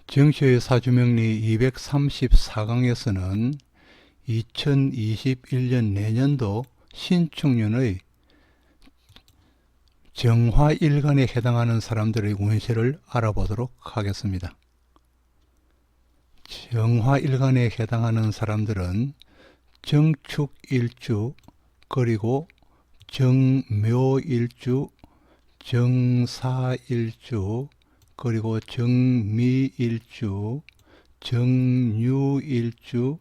정시의 사주명리 234강에서는 2021년 내년도 신축년의 정화일간에 해당하는 사람들의 운세를 알아보도록 하겠습니다. 정화일간에 해당하는 사람들은 정축일주, 그리고 정묘일주, 정사일주, 그리고 정미일주, 정유일주,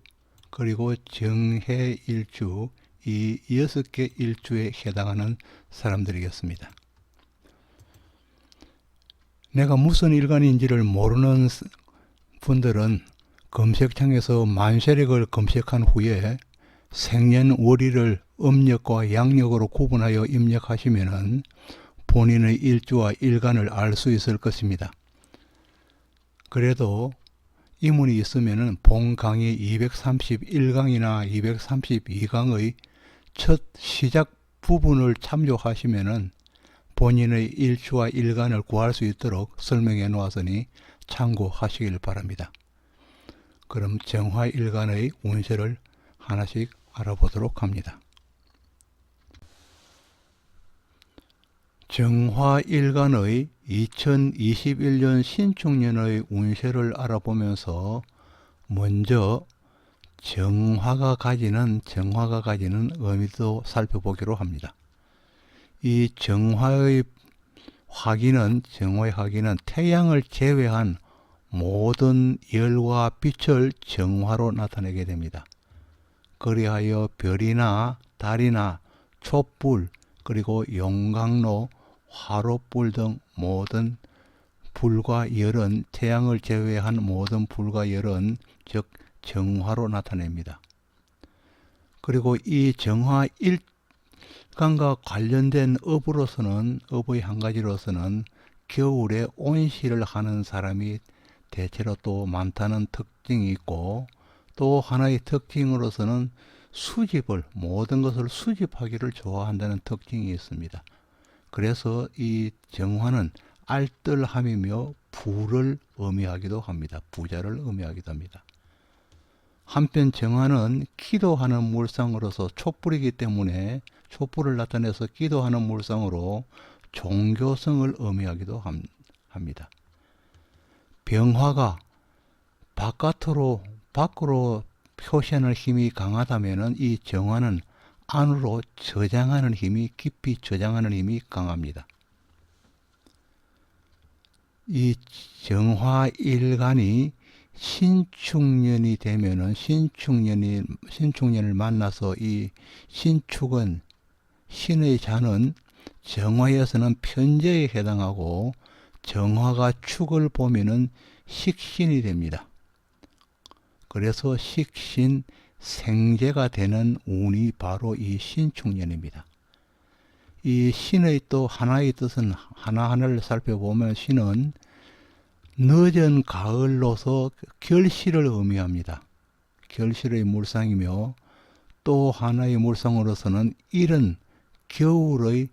그리고 정해일주, 이 6개 일주에 해당하는 사람들이겠습니다. 내가 무슨 일간인지를 모르는 분들은 검색창에서 만세력을 검색한 후에 생년월일을 음력과 양력으로 구분하여 입력하시면 본인의 일주와 일간을 알 수 있을 것입니다. 그래도 이문이 있으면 본 강의 231강이나 232강의 첫 시작 부분을 참조하시면 본인의 일주와 일간을 구할 수 있도록 설명해 놓았으니 참고하시길 바랍니다. 그럼 정화일간의 운세를 하나씩 알아보도록 합니다. 정화일간의 2021년 신축년의 운세를 알아보면서 먼저 정화가 가지는 의미도 살펴보기로 합니다. 이 정화의 확인은 태양을 제외한 모든 열과 빛을 정화로 나타내게 됩니다. 그리하여 별이나 달이나 촛불, 그리고 용광로, 화롯불 등 모든 불과 열은, 태양을 제외한 모든 불과 열은 즉 정화로 나타냅니다. 그리고 이 정화 일간과 관련된 업의 한 가지로서는 겨울에 온실을 하는 사람이 대체로 또 많다는 특징이 있고, 또 하나의 특징으로서는 모든 것을 수집하기를 좋아한다는 특징이 있습니다. 그래서 이 정화는 알뜰함이며 부를 의미하기도 합니다. 부자를 의미하기도 합니다. 한편 정화는 기도하는 물상으로서 촛불이기 때문에 촛불을 나타내서 기도하는 물상으로 종교성을 의미하기도 합니다. 병화가 밖으로 표시하는 힘이 강하다면 이 정화는 안으로 깊이 저장하는 힘이 강합니다. 이 정화일간이 신축년이 되면은 신축년을 만나서 이 신축은 신의 자는 정화에서는 편재에 해당하고, 정화가 축을 보면은 식신이 됩니다. 그래서 식신 생재가 되는 운이 바로 이 신축년입니다. 이 신의 또 하나의 뜻은 하나하나를 살펴보면 신은 늦은 가을로서 결실을 의미합니다. 결실의 물상이며, 또 하나의 물상으로서는 이른 겨울의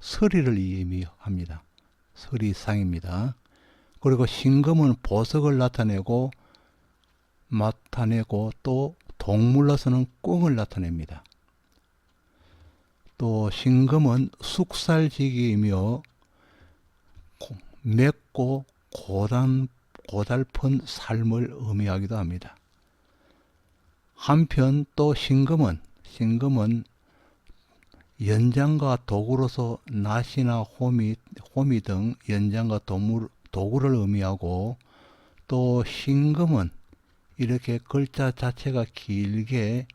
서리를 의미합니다. 서리상입니다. 그리고 신금은 보석을 나타내고 또 동물로서는 꽁을 나타냅니다. 또 신금은 숙살지기이며 맵고 고달픈 삶을 의미하기도 합니다. 한편 또 신금은 연장과 도구로서 낫이나 호미 등 연장과 도구를 의미하고, 또 신금은 이렇게 글자 자체가 길게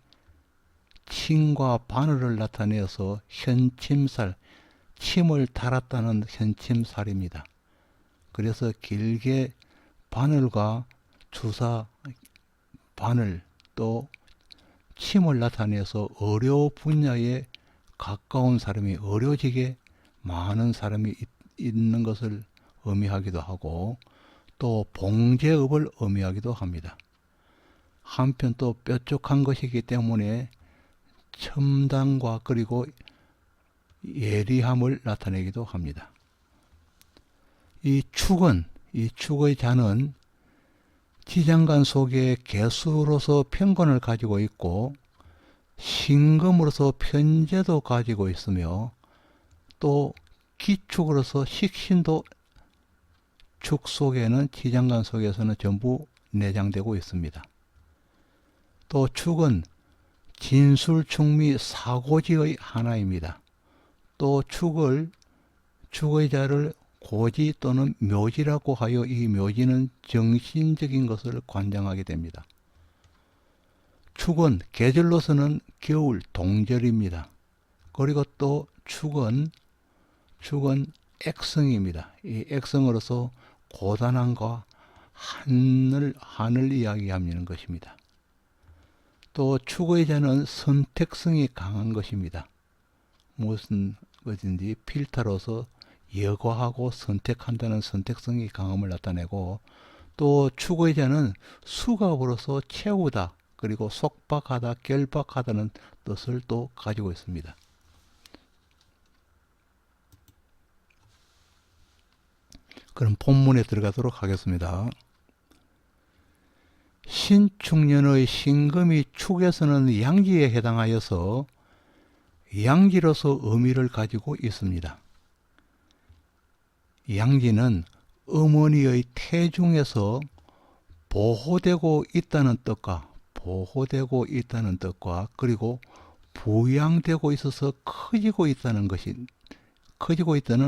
침과 바늘을 나타내어서 침을 달았다는 현침살입니다. 그래서 길게 바늘과 바늘 또 침을 나타내서 의료 분야에 가까운 사람이, 의료직에 많은 사람이 있는 것을 의미하기도 하고, 또 봉제업을 의미하기도 합니다. 한편 또 뾰족한 것이기 때문에 첨단과 그리고 예리함을 나타내기도 합니다. 이 축은 이 축의 자는 지장간 속에 개수로서 편권을 가지고 있고 신금으로서 편재도 가지고 있으며 또 기축으로서 식신도 축 속에는 지장간 속에서는 전부 내장되고 있습니다. 또 축은 진술축미 사고지의 하나입니다. 또 축의 자를 고지 또는 묘지라고 하여 이 묘지는 정신적인 것을 관장하게 됩니다. 축은 계절로서는 겨울 동절입니다. 그리고 또 축은 액성입니다. 이 액성으로서 고단함과 한을 이야기하는 것입니다. 또 축의 자는 선택성이 강한 것입니다. 무슨 것인지 필터로서 여과하고 선택한다는 선택성이 강함을 나타내고 또 축의 자는 수갑으로서 채우다 그리고 속박하다 결박하다는 뜻을 또 가지고 있습니다. 그럼 본문에 들어가도록 하겠습니다. 신축년의 신금이 축에서는 양지에 해당하여서 양지로서 의미를 가지고 있습니다. 양지는 어머니의 태중에서 보호되고 있다는 뜻과 그리고 부양되고 있어서 커지고 있다는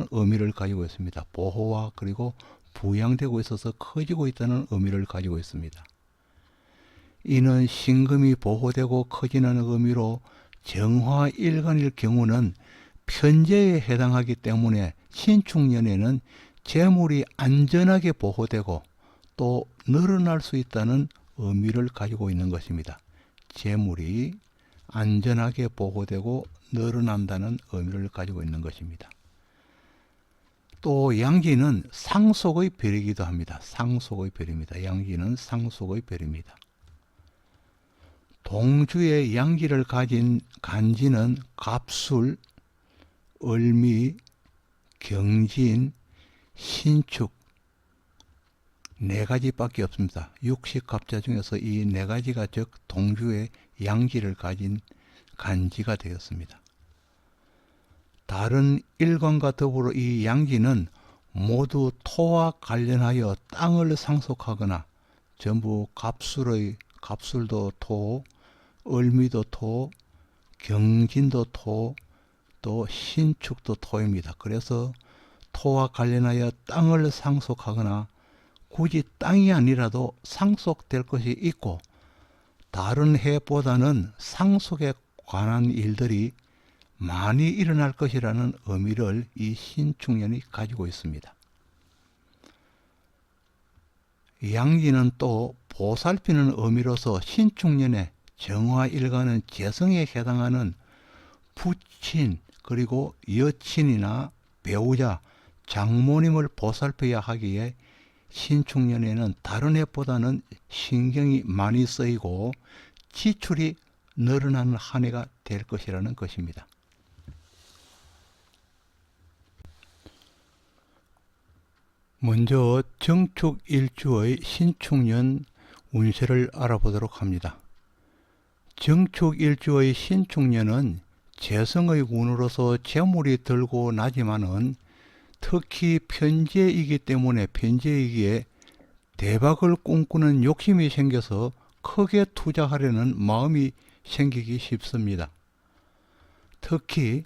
의미를 가지고 있습니다. 보호와 그리고 부양되고 있어서 커지고 있다는 의미를 가지고 있습니다. 이는 신금이 보호되고 커지는 의미로 정화일간일 경우는 편재에 해당하기 때문에 신축년에는 재물이 안전하게 보호되고 또 늘어날 수 있다는 의미를 가지고 있는 것입니다. 재물이 안전하게 보호되고 늘어난다는 의미를 가지고 있는 것입니다. 또 양지는 상속의 별이기도 합니다. 상속의 별입니다. 양지는 상속의 별입니다. 동주의 양지를 가진 간지는 갑술, 을미, 경진, 신축 네 가지밖에 없습니다. 육식갑자 중에서 이 네 가지가 즉 동주의 양지를 가진 간지가 되었습니다. 다른 일간과 더불어 이 양지는 모두 토와 관련하여 땅을 상속하거나 전부 갑술도 토, 을미도 토, 경진도 토, 또 신축도 토입니다. 그래서 토와 관련하여 땅을 상속하거나 굳이 땅이 아니라도 상속될 것이 있고 다른 해보다는 상속에 관한 일들이 많이 일어날 것이라는 의미를 이 신축년이 가지고 있습니다. 양지는 또 보살피는 의미로서 신축년에 정화일간은 재성에 해당하는 부친 그리고 여친이나 배우자, 장모님을 보살펴야 하기에 신축년에는 다른 해보다는 신경이 많이 쓰이고 지출이 늘어나는 한 해가 될 것이라는 것입니다. 먼저 정축일주의 신축년 운세를 알아보도록 합니다. 정축일주의 신축년은 재성의 운으로서 재물이 들고 나지만은 특히 편재이기 때문에 편재이기에 대박을 꿈꾸는 욕심이 생겨서 크게 투자하려는 마음이 생기기 쉽습니다. 특히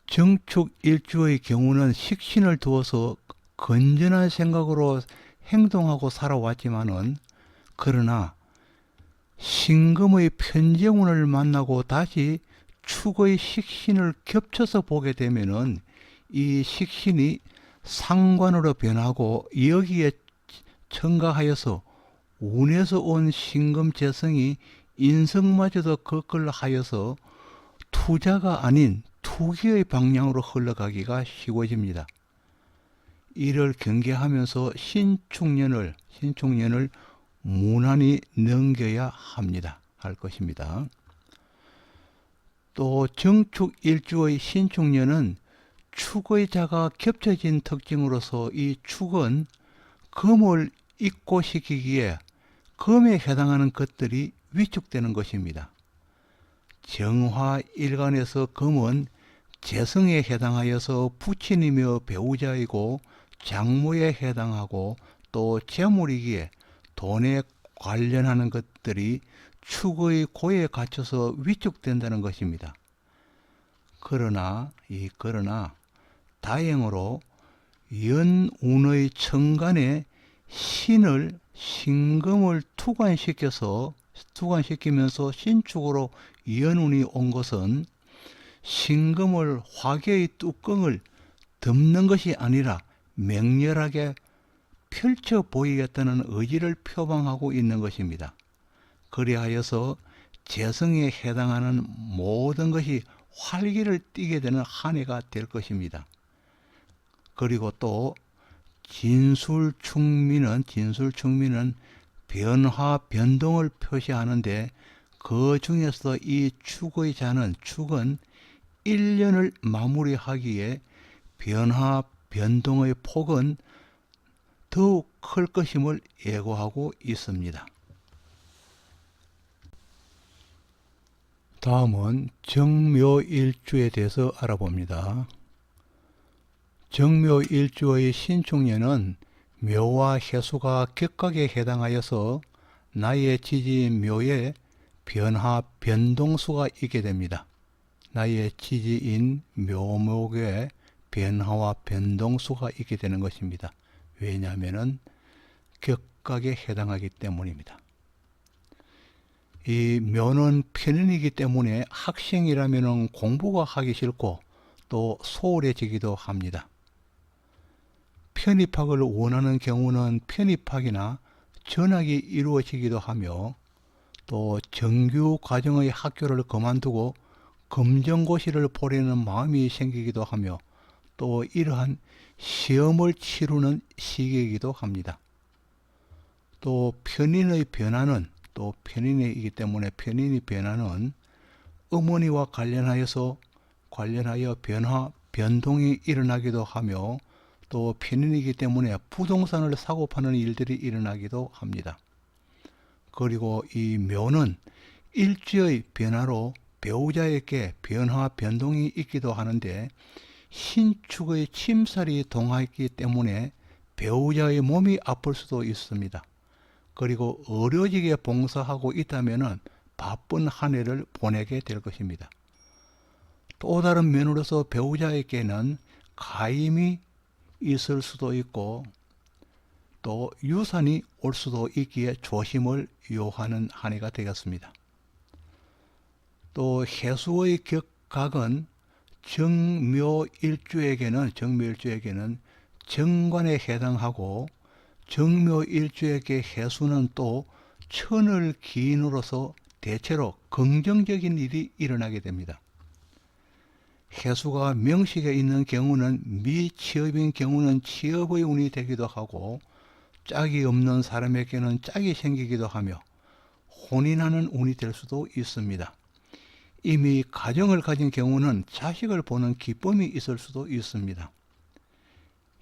정축일주의 경우는 식신을 두어서 건전한 생각으로 행동하고 살아왔지만은 그러나 신금의 편재운을 만나고 다시 축의 식신을 겹쳐서 보게 되면은 이 식신이 상관으로 변하고 여기에 첨가하여서 운에서 온 신금재성이 인성마저도 그걸 하여서 투자가 아닌 투기의 방향으로 흘러가기가 쉬워집니다. 이를 경계하면서 신축년을 무난히 넘겨야 할 것입니다. 또 정축일주의 신축년은 축의 자가 겹쳐진 특징으로서 이 축은 금을 입고시키기에 금에 해당하는 것들이 위축되는 것입니다. 정화일간에서 금은 재성에 해당하여서 부친이며 배우자이고 장모에 해당하고 또 재물이기에 돈에 관련하는 것들이 축의 고에 갇혀서 위축된다는 것입니다. 그러나 다행으로 연운의 천간에 신금을 투관시키면서 신축으로 연운이 온 것은 신금을 화계의 뚜껑을 덮는 것이 아니라 맹렬하게 펼쳐 보이겠다는 의지를 표방하고 있는 것입니다. 그리하여서 재성에 해당하는 모든 것이 활기를 띠게 되는 한 해가 될 것입니다. 그리고 또 진술충미는 변화, 변동을 표시하는데 그 중에서도 이 축은 1년을 마무리하기에 변화, 변동의 폭은 더욱 클 것임을 예고하고 있습니다. 다음은 정묘일주에 대해서 알아봅니다. 정묘일주의 신축년은 묘와 해수가 격각에 해당하여서 나의 지지인 묘에 변화, 변동수가 있게 됩니다. 나의 지지인 묘목에 변화와 변동수가 있게 되는 것입니다. 왜냐하면 격각에 해당하기 때문입니다. 이 묘는 편인이기 때문에 학생이라면 공부가 하기 싫고 또 소홀해지기도 합니다. 편입학을 원하는 경우는 편입학이나 전학이 이루어지기도 하며 또 정규 과정의 학교를 그만두고 검정고시를 보려는 마음이 생기기도 하며 또 이러한 시험을 치르는 시기이기도 합니다. 또 편인의 변화는 편인이기 때문에 편인의 변화는 어머니와 관련하여 변화, 변동이 일어나기도 하며 또 편인이기 때문에 부동산을 사고 파는 일들이 일어나기도 합니다. 그리고 이 묘는 일주의 변화로 배우자에게 변화, 변동이 있기도 하는데 신축의 침살이 동하였기 때문에 배우자의 몸이 아플 수도 있습니다. 그리고 의료직에 봉사하고 있다면 바쁜 한 해를 보내게 될 것입니다. 또 다른 면으로서 배우자에게는 가임이 있을 수도 있고 또 유산이 올 수도 있기에 조심을 요하는 한 해가 되겠습니다. 또 해수의 격각은 정묘일주에게는 정관에 해당하고 정묘일주에게 해수는 또 천을 기인으로서 대체로 긍정적인 일이 일어나게 됩니다. 해수가 명식에 있는 경우는 미취업인 경우는 취업의 운이 되기도 하고 짝이 없는 사람에게는 짝이 생기기도 하며 혼인하는 운이 될 수도 있습니다. 이미 가정을 가진 경우는 자식을 보는 기쁨이 있을 수도 있습니다.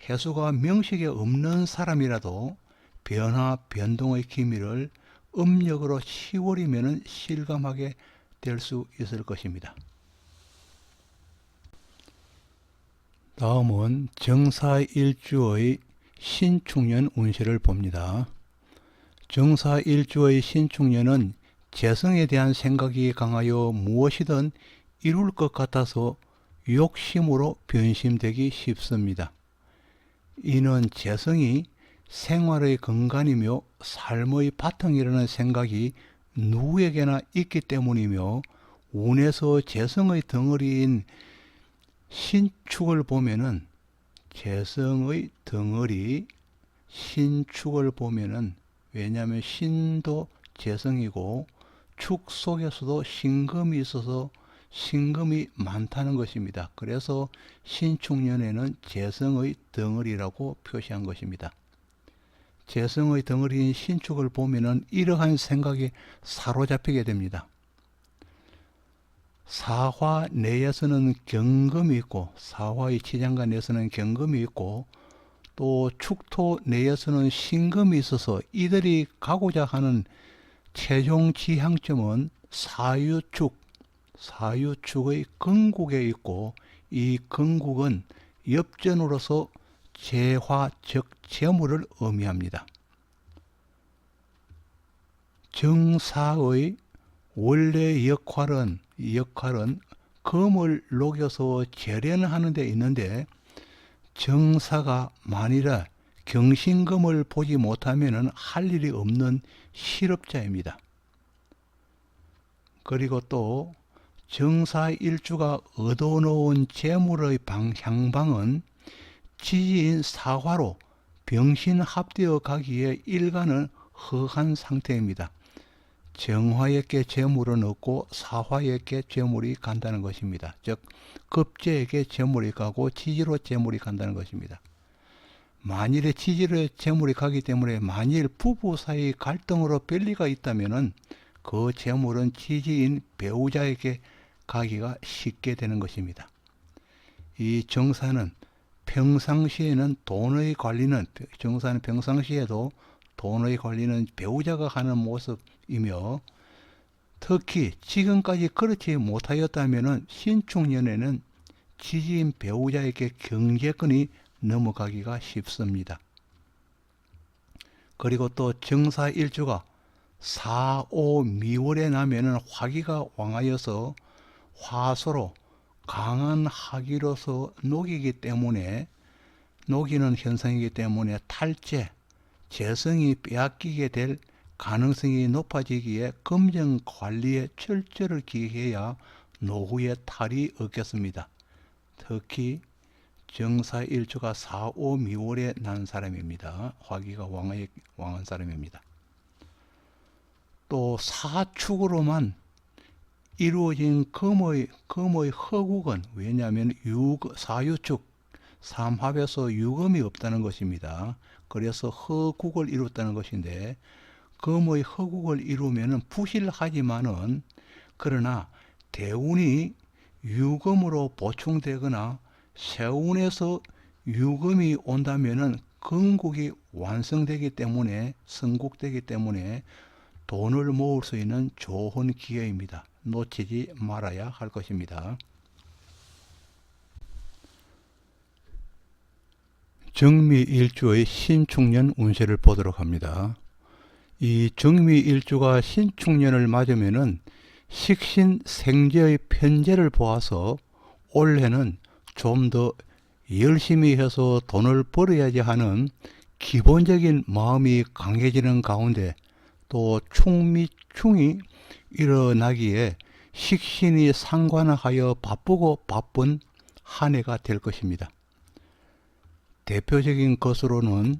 해수가 명식에 없는 사람이라도 변화, 변동의 기미를 음력으로 10월이면 실감하게 될 수 있을 것입니다. 다음은 정사일주의 신축년 운세를 봅니다. 정사일주의 신축년은 재성에 대한 생각이 강하여 무엇이든 이룰 것 같아서 욕심으로 변심되기 쉽습니다. 이는 재성이 생활의 근간이며 삶의 바탕이라는 생각이 누구에게나 있기 때문이며 운에서 재성의 덩어리인 신축을 보면은 왜냐하면 신도 재성이고 축 속에서도 신금이 있어서 신금이 많다는 것입니다. 그래서 신축년에는 재성의 덩어리라고 표시한 것입니다. 재성의 덩어리인 신축을 보면은 이러한 생각에 사로잡히게 됩니다. 사화 내에서는 경금이 있고 사화의 치장간 내에서는 경금이 있고 또 축토 내에서는 신금이 있어서 이들이 가고자 하는 최종 지향점은 사유축의 건국에 있고, 이 건국은 엽전으로서 재화 즉 재물을 의미합니다. 정사의 원래 역할은 금을 녹여서 재련하는 데 있는데, 정사가 만일에 경신금을 보지 못하면 할 일이 없는 실업자입니다. 그리고 또 정사일주가 얻어놓은 재물의 향방은 지지인 사화로 병신합되어 가기에 일간은 허한 상태입니다. 정화에게 재물은 없고 사화에게 재물이 간다는 것입니다. 즉 급제에게 재물이 가고 지지로 재물이 간다는 것입니다. 만일에 지지로 재물이 가기 때문에 만일 부부 사이 갈등으로 별리가 있다면 그 재물은 지지인 배우자에게 가기가 쉽게 되는 것입니다. 이 정사는 평상시에도 돈의 관리는 배우자가 하는 모습이며, 특히 지금까지 그렇지 못하였다면 신축년에는 지지인 배우자에게 경제권이 넘어가기가 쉽습니다. 그리고 또 정사일주가 4, 5, 미월에 나면은 화기가 왕하여서 화소로 강한 화기로서 녹이는 현상이기 때문에 탈재, 재성이 빼앗기게 될 가능성이 높아지기에 금전 관리에 철저를 기해야 노후에 탈이 없겠습니다. 특히 정사일주가 4, 5, 미월에 난 사람입니다. 화기가 왕한 사람입니다. 또 사축으로만 이루어진 금의 허국은, 왜냐하면 사유축, 삼합에서 유금이 없다는 것입니다. 그래서 허국을 이뤘다는 것인데, 금의 허국을 이루면 부실하지만은, 그러나 대운이 유금으로 보충되거나 세운에서 유금이 온다면은 건국이 완성되기 때문에, 성국되기 때문에 돈을 모을 수 있는 좋은 기회입니다. 놓치지 말아야 할 것입니다. 정미일주의 신축년 운세를 보도록 합니다. 이 정미일주가 신축년을 맞으면은 식신생재의 편제를 보아서 올해는 좀 더 열심히 해서 돈을 벌어야지 하는 기본적인 마음이 강해지는 가운데, 또 충미충이 일어나기에 식신이 상관하여 바쁘고 바쁜 한 해가 될 것입니다. 대표적인 것으로는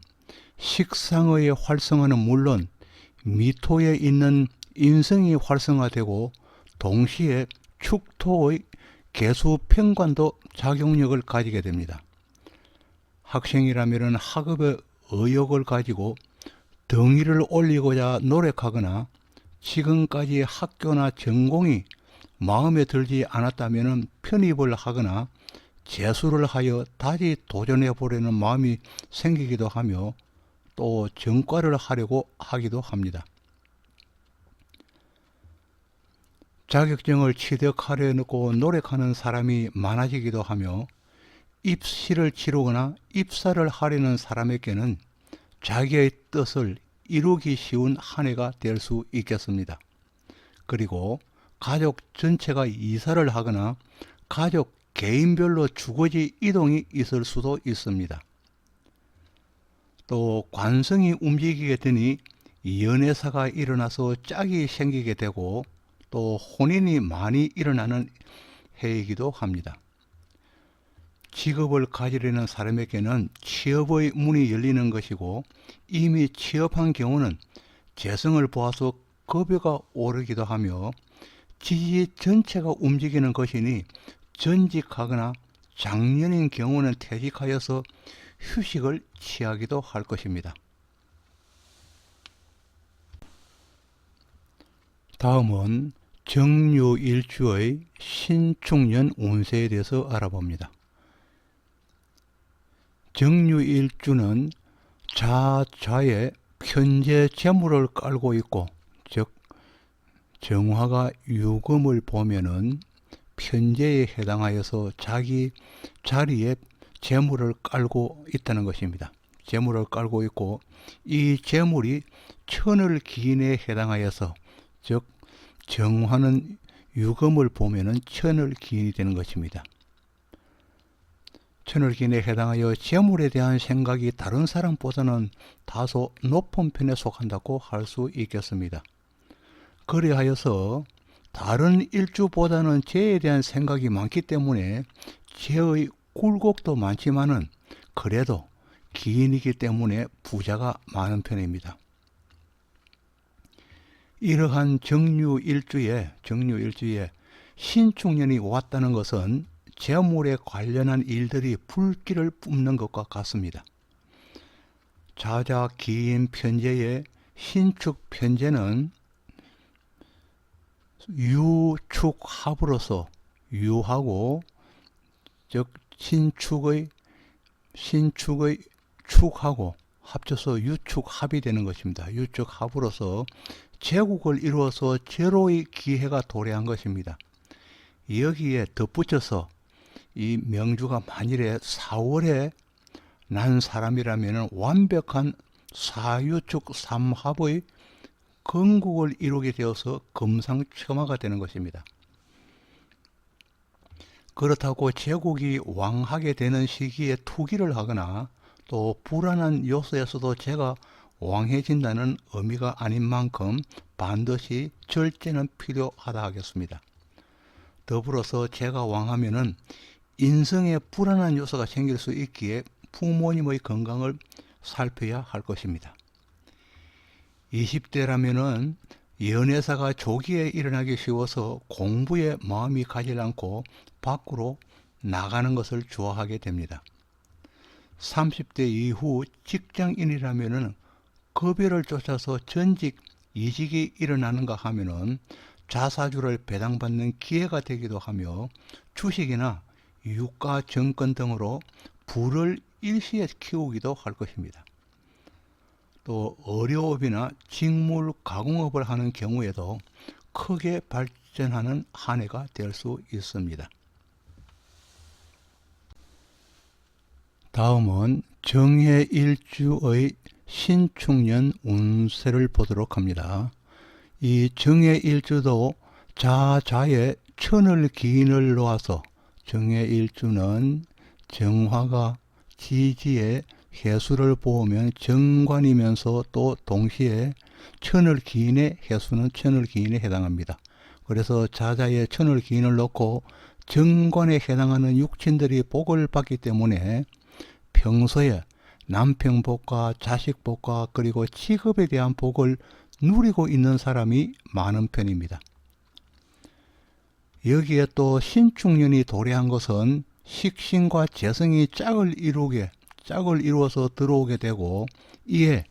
식상의 활성화는 물론 미토에 있는 인성이 활성화되고, 동시에 축토의 개수평관도 작용력을 가지게 됩니다. 학생이라면 학업의 의욕을 가지고 덩이를 올리고자 노력하거나, 지금까지 학교나 전공이 마음에 들지 않았다면 편입을 하거나 재수를 하여 다시 도전해 보려는 마음이 생기기도 하며, 또 전과를 하려고 하기도 합니다. 자격증을 취득하려고 노력하는 사람이 많아지기도 하며, 입시를 치르거나 입사를 하려는 사람에게는 자기의 뜻을 이루기 쉬운 한 해가 될 수 있겠습니다. 그리고 가족 전체가 이사를 하거나 가족 개인별로 주거지 이동이 있을 수도 있습니다. 또 관성이 움직이게 되니 연애사가 일어나서 짝이 생기게 되고, 또 혼인이 많이 일어나는 해이기도 합니다. 직업을 가지려는 사람에게는 취업의 문이 열리는 것이고, 이미 취업한 경우는 재성을 보아서 급여가 오르기도 하며, 지지 전체가 움직이는 것이니 전직하거나 장년인 경우는 퇴직하여서 휴식을 취하기도 할 것입니다. 다음은 정묘일주의 신축년 운세에 대해서 알아봅니다. 정유일주는 자자의 편재 재물을 깔고 있고, 즉 정화가 유금을 보면은 편재에 해당하여서 자기 자리에 재물을 깔고 있다는 것입니다. 재물을 깔고 있고, 이 재물이 천을 기인에 해당하여서, 즉 정화는 유금을 보면은 천을 기인이 되는 것입니다. 천을 기인에 해당하여 재물에 대한 생각이 다른 사람보다는 다소 높은 편에 속한다고 할 수 있겠습니다. 그리하여서 다른 일주보다는 재에 대한 생각이 많기 때문에 재의 굴곡도 많지만은 그래도 기인이기 때문에 부자가 많은 편입니다. 이러한 정유일주에 신축년이 왔다는 것은 재물에 관련한 일들이 불길을 뿜는 것과 같습니다. 자자 기인 편재의 신축 편재는 유축합으로서 유하고, 즉 신축의 축하고 합쳐서 유축합이 되는 것입니다. 유축합으로서 제국을 이루어서 제로의 기회가 도래한 것입니다. 여기에 덧붙여서 이 명주가 만일에 4월에 난 사람이라면 완벽한 사유축 삼합의 건국을 이루게 되어서 금상첨화가 되는 것입니다. 그렇다고 제국이 왕하게 되는 시기에 투기를 하거나 또 불안한 요소에서도 제가 왕해진다는 의미가 아닌 만큼 반드시 절제는 필요하다 하겠습니다. 더불어서 제가 왕하면은 인성에 불안한 요소가 생길 수 있기에 부모님의 건강을 살펴야 할 것입니다. 20대라면은 연애사가 조기에 일어나기 쉬워서 공부에 마음이 가지 않고 밖으로 나가는 것을 좋아하게 됩니다. 30대 이후 직장인이라면은 급여를 쫓아서 전직 이직이 일어나는가 하면은 자사주를 배당받는 기회가 되기도 하며 주식이나 유가 정권 등으로 부를 일시에 키우기도 할 것입니다. 또 어려업이나 직물 가공업을 하는 경우에도 크게 발전하는 한 해가 될 수 있습니다. 다음은 정해일주의 신축년 운세를 보도록 합니다. 이 정해일주도 자자의 천을 기인을 놓아서 정해일주는 정화가 지지의 해수를 보면 정관이면서 또 동시에 천을 기인의 해수는 천을 기인에 해당합니다. 그래서 자자의 천을 기인을 놓고 정관에 해당하는 육친들이 복을 받기 때문에 평소에 남편 복과 자식 복과 그리고 직업에 대한 복을 누리고 있는 사람이 많은 편입니다. 여기에 또 신축년이 도래한 것은 식신과 재성이 짝을 이루어서 들어오게 되고, 이에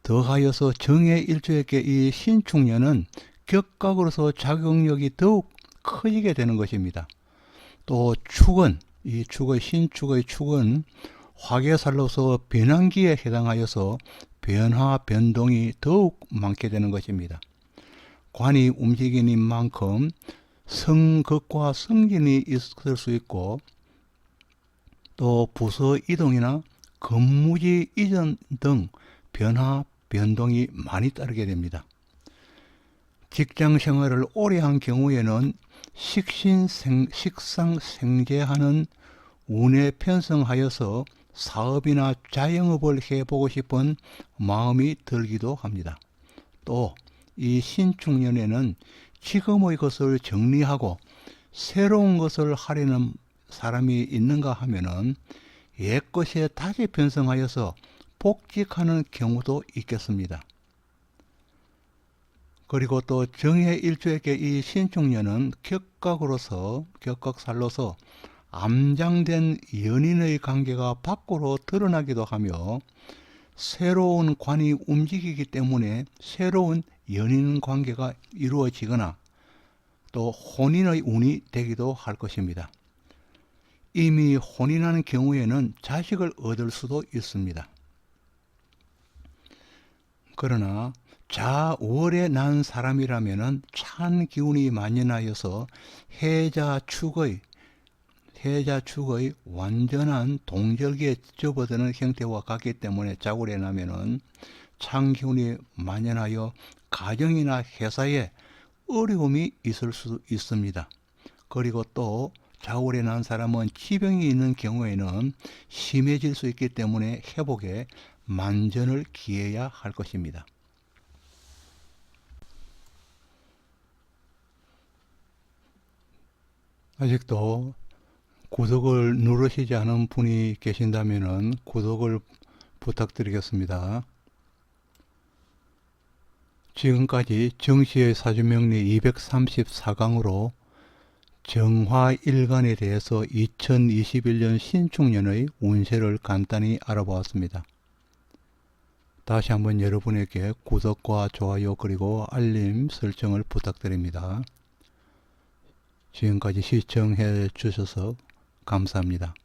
더하여서 정해일주에게 이 신축년은 격각으로서 작용력이 더욱 커지게 되는 것입니다. 또 축은, 이 축의 신축의 축은 화계살로서 변환기에 해당하여서 변화 변동이 더욱 많게 되는 것입니다. 관이 움직이는 만큼 성극과 성진이 있을 수 있고, 또 부서 이동이나 근무지 이전 등 변화 변동이 많이 따르게 됩니다. 직장 생활을 오래 한 경우에는 식상생재하는 운에 편성하여서 사업이나 자영업을 해보고 싶은 마음이 들기도 합니다. 또 이 신축년에는 지금의 것을 정리하고 새로운 것을 하려는 사람이 있는가 하면은 옛것에 다시 변성하여서 복직하는 경우도 있겠습니다. 그리고 또 정해일주에게 이 신축년은 격각살로서 암장된 연인의 관계가 밖으로 드러나기도 하며 새로운 관이 움직이기 때문에 새로운 연인 관계가 이루어지거나 또 혼인의 운이 되기도 할 것입니다. 이미 혼인하는 경우에는 자식을 얻을 수도 있습니다. 그러나 자월에 난 사람이라면 찬 기운이 만연하여서 해자축의 완전한 동절기에 접어드는 형태와 같기 때문에 자월에 나면은 찬 기운이 만연하여 가정이나 회사에 어려움이 있을 수 있습니다. 그리고 또 자월에 난 사람은 지병이 있는 경우에는 심해질 수 있기 때문에 회복에 만전을 기해야 할 것입니다. 아직도 구독을 누르시지 않은 분이 계신다면 구독을 부탁드리겠습니다. 지금까지 정시의 사주명리 234강으로 정화일간에 대해서 2021년 신축년의 운세를 간단히 알아보았습니다. 다시 한번 여러분에게 구독과 좋아요 그리고 알림 설정을 부탁드립니다. 지금까지 시청해 주셔서 감사합니다.